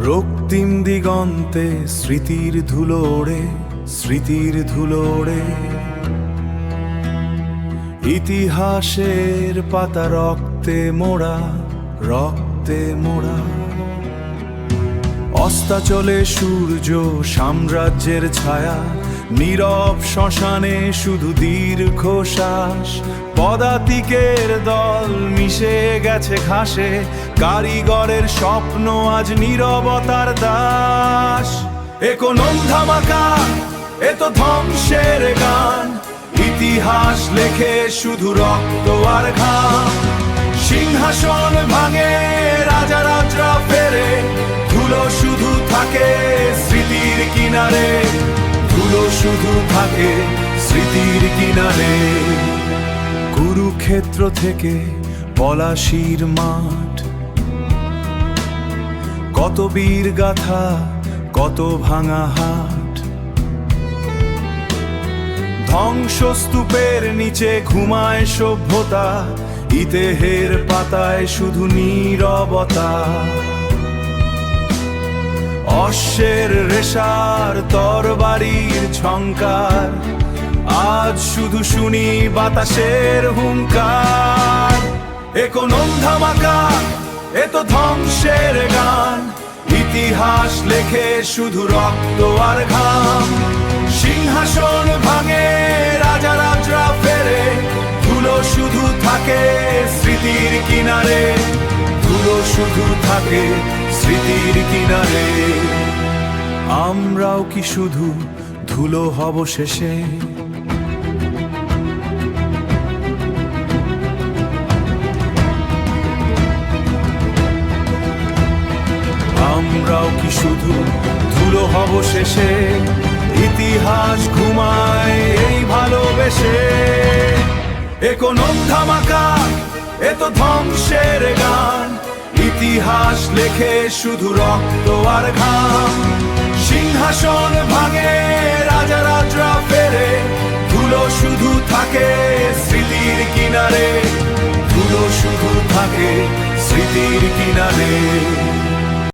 রক্তিম দিগন্তে স্মৃতির ধুলো ওড়ে, স্মৃতির ধুলো ওড়ে। ইতিহাসের পাতা রক্তে মোড়া, রক্তে মোড়া। অস্তাচলে সূর্য সাম্রাজ্যের ছায়া, নীরব শ্মশানে শুধু দীর্ঘশ্বাস। পদাতিকের দল মিশে গেছে ঘাসে, কারিগরের স্বপ্ন আজ নীরবতার দাস। এ কোন ধামাকা, এ তো ধ্বংসের গান। ইতিহাস লেখে শুধু রক্ত আর ঘাম। সিংহাসন ভাঙে, রাজা রাজরা ফেরে, ধুলো শুধু থাকে স্মৃতির কিনারে, ধুলো শুধু থাকে স্মৃতির কিনারে। কুরুক্ষেত্র থেকে পলাশির মাঠ, কত বীর গাথা, কত ভাঙা হাট। ধ্বংসস্তূপের নিচে ঘুমায় সভ্যতা, ইতিহাসের পাতায় শুধু নীরবতা। অশ্বের রেশার তরবারির ঝংকার, আজ শুধু শুনি বাতাসের হুঙ্কার। এ কোন ধামাকা, এ তো ধ্বংসের গান। ইতিহাস লেখে শুধু রক্ত আর ঘাম। সিংহাসন ভাঙে, রাজা রাজরা ফেরে, ধুলো শুধু থাকে স্মৃতির কিনারে, ধুলো শুধু থাকে স্মৃতির কিনারে। আমরাও কি শুধু ধুলো হব শেষে? আমরাও কি শুধু ধুলো হব শেষে? ইতিহাস ঘুমায় এই ভালোবেসে। এ কোন ধামাকা, এ তো ধ্বংসের গান। ইতিহাস লেখে শুধু রক্ত আর ঘাম। সিংহাসন ভাঙে, রাজা রাজরা ফেরে, ধুলো শুধু থাকে স্মৃতির কিনারে, ধুলো শুধু থাকে স্মৃতির কিনারে।